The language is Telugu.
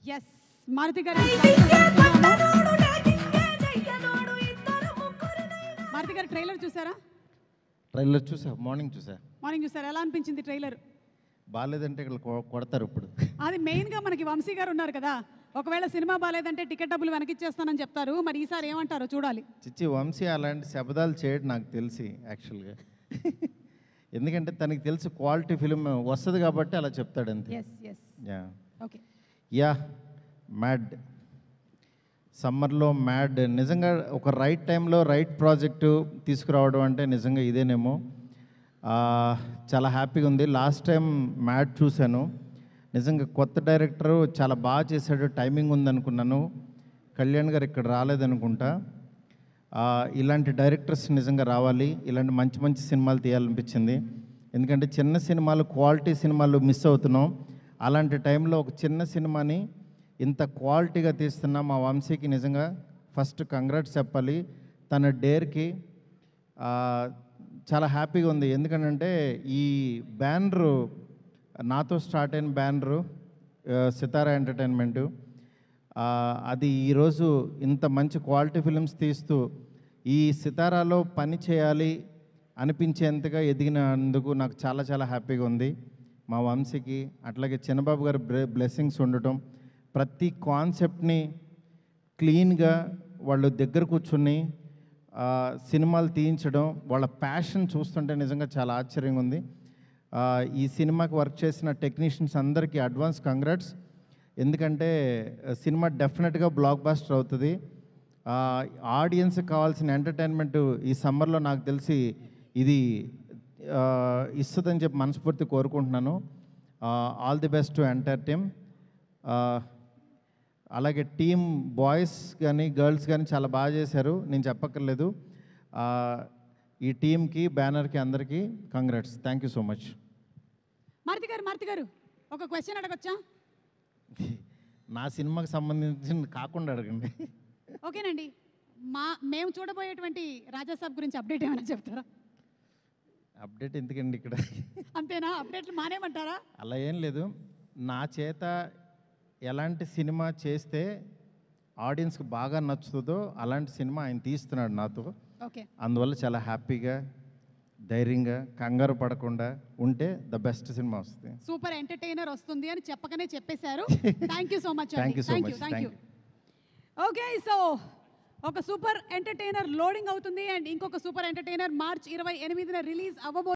ఎస్ మారుతి గారు మారుతి గారు ట్రైలర్ చూసారా? ట్రైలర్ చూసా, మార్నింగ్ చూసారా? ఎలా అనిపించింది ట్రైలర్? బాగాలేదంటే ఇక్కడ కొడతారు ఇప్పుడు. అది మెయిన్గా మనకి వంశీ గారు ఉన్నారు కదా, ఒకవేళ సినిమా బాగాలేదంటే టికెట్ డబ్బులు వెనకిచ్చేస్తానని చెప్తారు. మరి ఈసారి ఏమంటారో చూడాలి. చిచ్చి వంశీ అలాంటి శబ్దాలు చేయడం నాకు తెలిసి యాక్చువల్గా ఎందుకంటే తనకి తెలిసి క్వాలిటీ ఫిలిం వస్తుంది కాబట్టి అలా చెప్తాడు అంతే. యా ఓకే యా మ్యాడ్ సమ్మర్లో మ్యాడ్ నిజంగా ఒక రైట్ టైంలో రైట్ ప్రాజెక్టు తీసుకురావడం అంటే నిజంగా ఇదేనేమో. చాలా హ్యాపీగా ఉంది. లాస్ట్ టైం మ్యాడ్ చూశాను, నిజంగా కొత్త డైరెక్టరు చాలా బాగా చేశాడు, టైమింగ్ ఉందనుకున్నాను. కళ్యాణ్ గారు ఇక్కడ రాలేదనుకుంటా. ఇలాంటి డైరెక్టర్స్ నిజంగా రావాలి, ఇలాంటి మంచి మంచి సినిమాలు తీయాలనిపించింది. ఎందుకంటే చిన్న సినిమాలు, క్వాలిటీ సినిమాలు మిస్ అవుతున్నాం. అలాంటి టైంలో ఒక చిన్న సినిమాని ఇంత క్వాలిటీగా తీస్తున్న మా వంశీకి నిజంగా ఫస్ట్ కంగ్రాట్స్ చెప్పాలి. తన డేర్కి చాలా హ్యాపీగా ఉంది. ఎందుకంటే ఈ బ్యానరు నాతో స్టార్ట్ అయిన బ్యానరు సితారా ఎంటర్టైన్మెంటు, అది ఈరోజు ఇంత మంచి క్వాలిటీ ఫిలిమ్స్ తీస్తూ ఈ సితారాలో పని చేయాలి అనిపించేంతగా ఎదిగినందుకు నాకు చాలా చాలా హ్యాపీగా ఉంది. మా వంశీకి అట్లాగే చిన్నబాబు గారి బ్లెస్సింగ్స్ ఉండటం, ప్రతి కాన్సెప్ట్ని క్లీన్గా వాళ్ళు దగ్గర కూర్చుని సినిమాలు తీయించడం, వాళ్ళ ప్యాషన్ చూస్తుంటే నిజంగా చాలా ఆశ్చర్యంగా ఉంది. ఈ సినిమాకి వర్క్ చేసిన టెక్నీషియన్స్ అందరికీ అడ్వాన్స్ కంగ్రాట్స్. ఎందుకంటే సినిమా డెఫినెట్గా బ్లాక్ బాస్టర్ అవుతుంది. ఆడియన్స్కి కావాల్సిన ఎంటర్టైన్మెంట్ ఈ సమ్మర్లో నాకు తెలిసి ఇది ఇస్తుందని చెప్పి మనస్ఫూర్తి కోరుకుంటున్నాను. All the best to entire team. అలాగే టీమ్ బాయ్స్ కానీ గర్ల్స్ కానీ చాలా బాగా చేశారు, నేను చెప్పక్కర్లేదు. ఈ టీంకి, బ్యానర్కి అందరికీ congrats. Thank you so much. Maruti గారు ఒక క్వశ్చన్ అడగొచ్చా? నా సినిమాకి సంబంధించిన కాకుండా అడగండి. ఓకేనండి. మేము చూడబోయేటువంటి రాజాసాబ్ గురించి అప్డేట్ ఏమైనా చెప్తారా? అప్డేట్ ఎందుకండి ఇక్కడ? అంతేనా? అప్డేట్లు మానేమంటారా? అలా ఏం లేదు. నా చేత ఎలాంటి సినిమా చేస్తే ఆడియన్స్కి బాగా నచ్చుతుందో అలాంటి సినిమా ఆయన తీస్తున్నాడు నాతో. ఓకే, అందువల్ల చాలా హ్యాపీగా, ధైర్యంగా, కంగారు పడకుండా ఉంటే ద బెస్ట్ సినిమా వస్తుంది. సూపర్ ఎంటర్టైనర్ వస్తుంది అని చెప్పకనే చెప్పేశారు. Thank you so much. Thank you so much. Thank you. Okay, so ఒక సూపర్ ఎంటర్టైనర్ లోడింగ్ అవుతుంది అండ్ ఇంకొక సూపర్ ఎంటర్టైనర్ మార్చ్ 28న రిలీజ్ అవ్వబోతుంది.